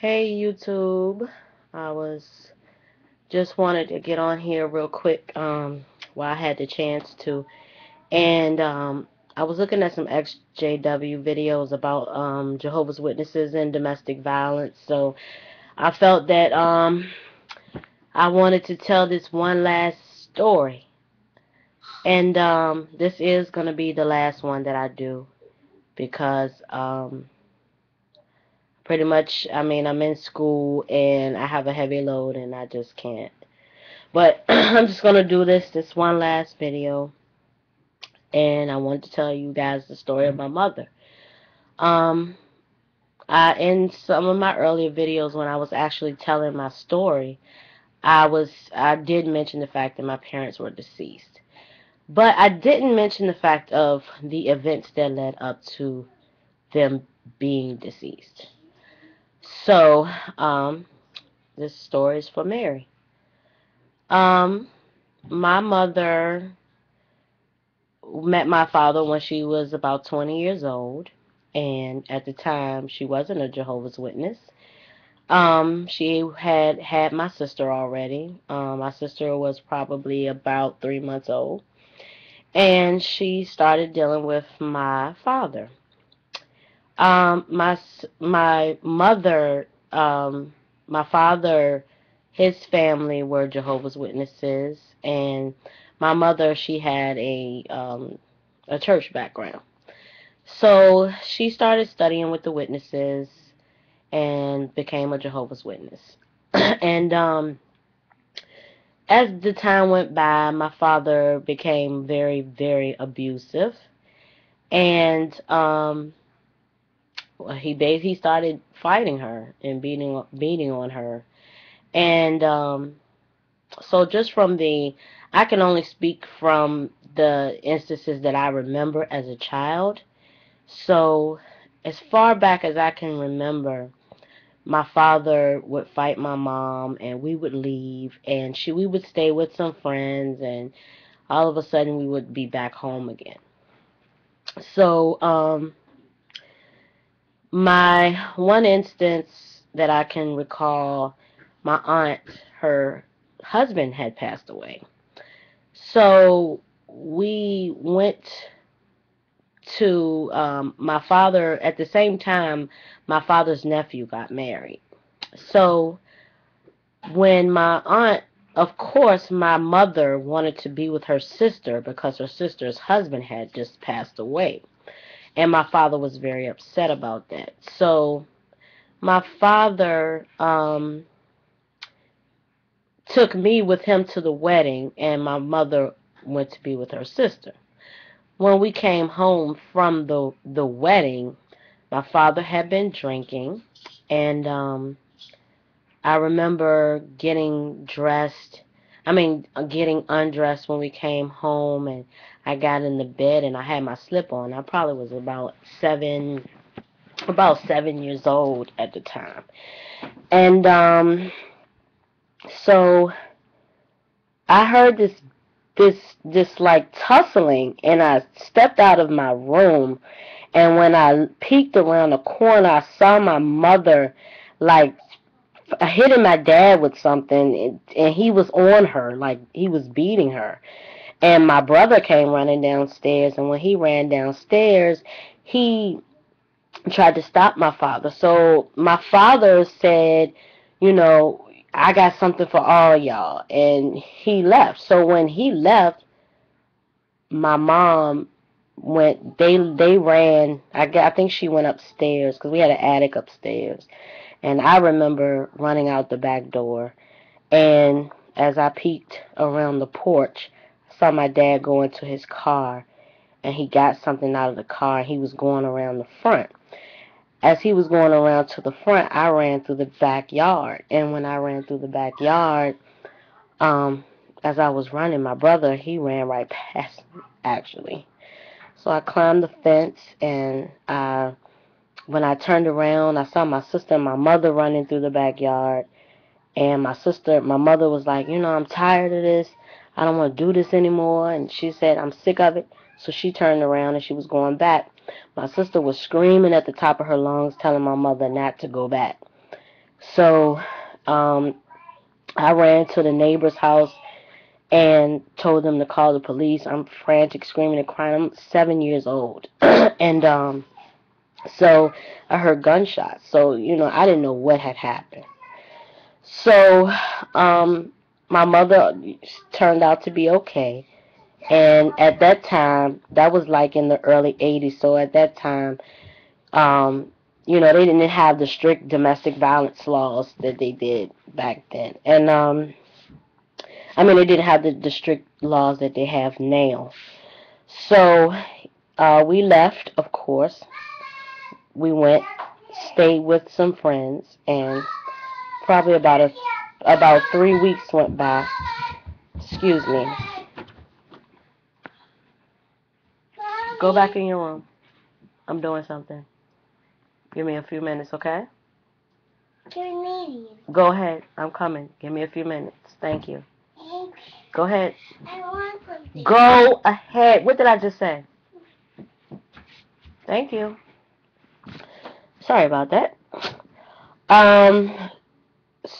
Hey YouTube, I was just wanted to get on here real quick while I had the chance to, and I was looking at some XJW videos about Jehovah's Witnesses and domestic violence. So I felt that I wanted to tell this one last story, and this is gonna be the last one that I do because pretty much, I mean, I'm in school and I have a heavy load and I just can't. But I'm just gonna do this one last video, and I want to tell you guys the story of my mother. Um, in some of my earlier videos when I was actually telling my story, I did mention the fact that my parents were deceased, but I didn't mention the fact of the events that led up to them being deceased. So, this story is for Mary. Um, my mother met my father when she was about 20 years old, and at the time she wasn't a Jehovah's Witness. She had my sister already. My sister was probably about 3 months old, and she started dealing with my father. My mother, my father, his family were Jehovah's Witnesses, and my mother, she had a church background. So she started studying with the witnesses and became a Jehovah's Witness. And as the time went by, my father became very, very abusive, and he started fighting her and beating on her. And so just from I can only speak from the instances that I remember as a child. So, as far back as I can remember, my father would fight my mom, and we would leave, and we would stay with some friends, and all of a sudden we would be back home again. So, my one instance that I can recall, my aunt, her husband had passed away. So, we went to my father at the same time my father's nephew got married. So when my aunt, of course, my mother wanted to be with her sister because her sister's husband had just passed away. And my father was very upset about that. So my father took me with him to the wedding, and my mother went to be with her sister. When we came home from the wedding, my father had been drinking, and I remember getting undressed when we came home, and I got in the bed and I had my slip on. I probably was about 7 years old at the time. And so I heard this like tussling, and I stepped out of my room, and when I peeked around the corner, I saw my mother like hitting my dad with something, and he was on her, like he was beating her. And my brother came running downstairs, and when he ran downstairs, he tried to stop my father. So my father said, you know, I got something for all y'all, and he left. So when he left, my mom they ran. I think she went upstairs because we had an attic upstairs. And I remember running out the back door, and as I peeked around the porch, I saw my dad go into his car, and he got something out of the car, and he was going around the front. As he was going around to the front, I ran through the backyard, and when I ran through the backyard, um, as I was running, my brother, he ran right past me, actually. So I climbed the fence, and when I turned around, I saw my sister and my mother running through the backyard. And my mother was like, I'm tired of this. I don't want to do this anymore. And she said, I'm sick of it. So she turned around and she was going back. My sister was screaming at the top of her lungs, telling my mother not to go back. So I ran to the neighbor's house and told them to call the police. I'm frantic, screaming and crying. I'm 7 years old. And so I heard gunshots. So, I didn't know what had happened. So my mother turned out to be okay. And at that time, that was like in the early 80s. So at that time, they didn't have the strict domestic violence laws that they did back then. And they didn't have the strict laws that they have now. So we left, of course. We went, stayed with some friends, and probably about 3 weeks went by. Excuse me. Go back in your room. I'm doing something. Give me a few minutes, okay? Go ahead. I'm coming. Give me a few minutes. Thank you. Go ahead. Go ahead. What did I just say? Thank you. Sorry about that.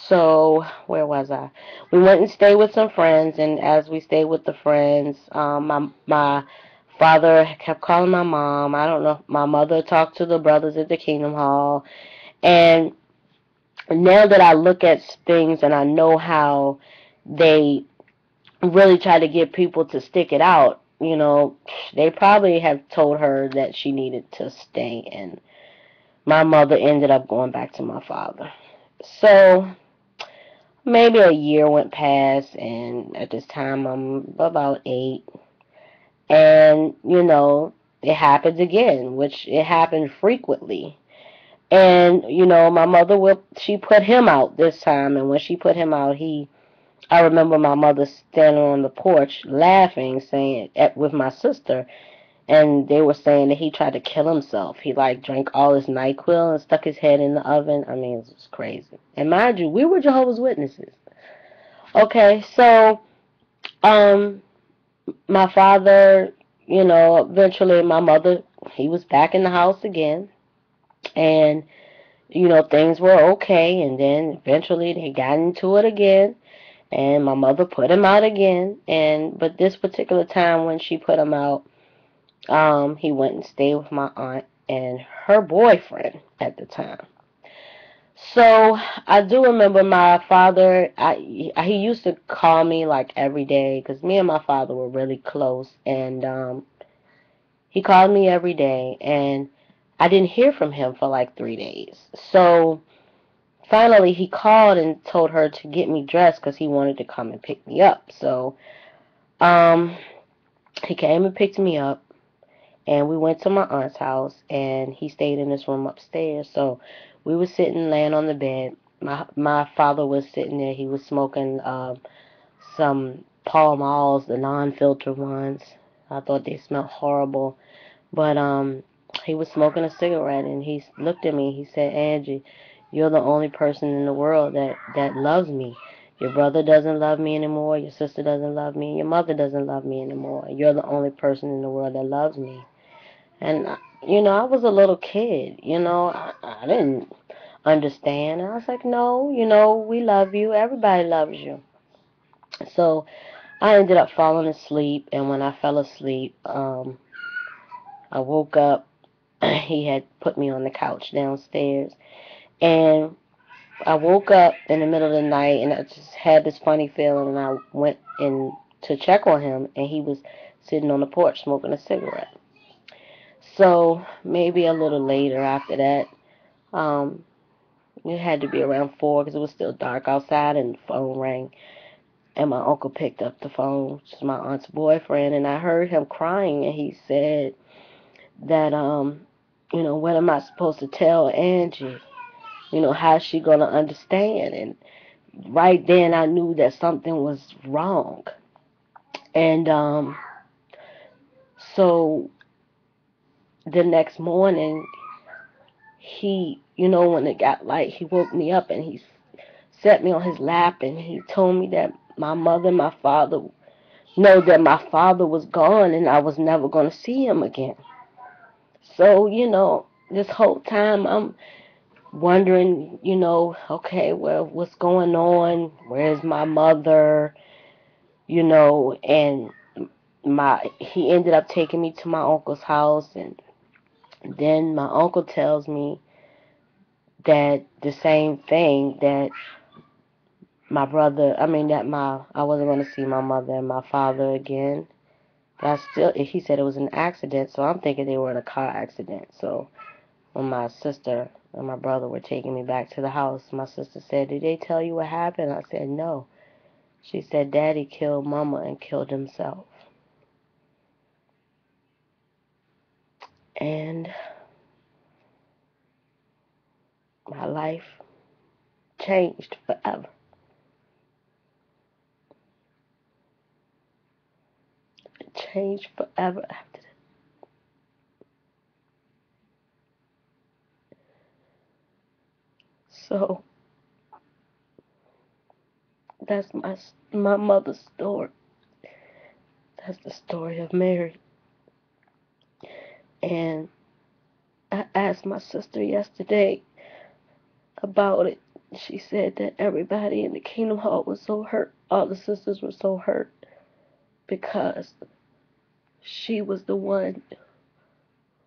So where was I? We went and stayed with some friends, and as we stayed with the friends, my father kept calling my mom. I don't know. My mother talked to the brothers at the Kingdom Hall, and now that I look at things and I know how they really try to get people to stick it out, they probably have told her that she needed to stay, and my mother ended up going back to my father. So maybe a year went past, and at this time I'm about 8, and it happens again, which it happened frequently. And my mother she put him out this time, and when she put him out, I remember my mother standing on the porch laughing, saying with my sister, and they were saying that he tried to kill himself. He drank all his NyQuil and stuck his head in the oven. I mean, it was crazy. And mind you, we were Jehovah's Witnesses. Okay, so my father, eventually my mother, he was back in the house again, and things were okay, and then eventually they got into it again, and my mother put him out again, but this particular time when she put him out, he went and stayed with my aunt and her boyfriend at the time. So I do remember my father, he used to call me every day, because me and my father were really close, and he called me every day, and I didn't hear from him for 3 days. So finally he called and told her to get me dressed because he wanted to come and pick me up. So he came and picked me up, and we went to my aunt's house, and he stayed in this room upstairs. So we were sitting, laying on the bed. My father was sitting there. He was smoking some Pall Malls, the non-filter ones. I thought they smelled horrible. But he was smoking a cigarette, and he looked at me. He said, "Angie, you're the only person in the world that loves me. Your brother doesn't love me anymore. Your sister doesn't love me. Your mother doesn't love me anymore. You're the only person in the world that loves me." And, I was a little kid. I didn't understand. I was like, "No, we love you. Everybody loves you." So I ended up falling asleep, and when I fell asleep, I woke up. He had put me on the couch downstairs, and I woke up in the middle of the night, and I just had this funny feeling, and I went in to check on him, and he was sitting on the porch smoking a cigarette. So maybe a little later after that, um, it had to be around 4 because it was still dark outside, and the phone rang, and my uncle picked up the phone, which is my aunt's boyfriend, and I heard him crying, and he said that, what am I supposed to tell Angie? How's she going to understand? And right then I knew that something was wrong. And so the next morning, when it got light, he woke me up, and he set me on his lap, and he told me that my mother and my father that my father was gone, and I was never going to see him again. So, this whole time wondering, okay, well, what's going on? Where's my mother? And he ended up taking me to my uncle's house, and then my uncle tells me that the same thing, that my brother, I mean, that I wasn't going to see my mother and my father again. He said it was an accident, so I'm thinking they were in a car accident. So when my sister and my brother were taking me back to the house, my sister said, "Did they tell you what happened?" I said, "No." She said, "Daddy killed Mama and killed himself." And my life changed forever. It changed forever after that. So that's my mother's story. That's the story of Mary. And I asked my sister yesterday about it. She said that everybody in the Kingdom Hall was so hurt. All the sisters were so hurt because she was the one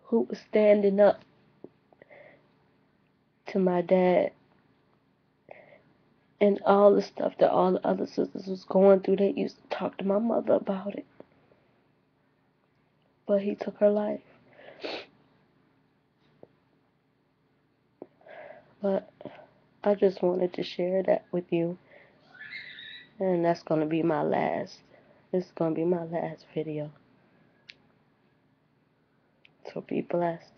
who was standing up to my dad, and all the stuff that all the other sisters was going through. They used to talk to my mother about it, but he took her life. But I just wanted to share that with you, and that's going to be my last. This is going to be my last video. So be blessed.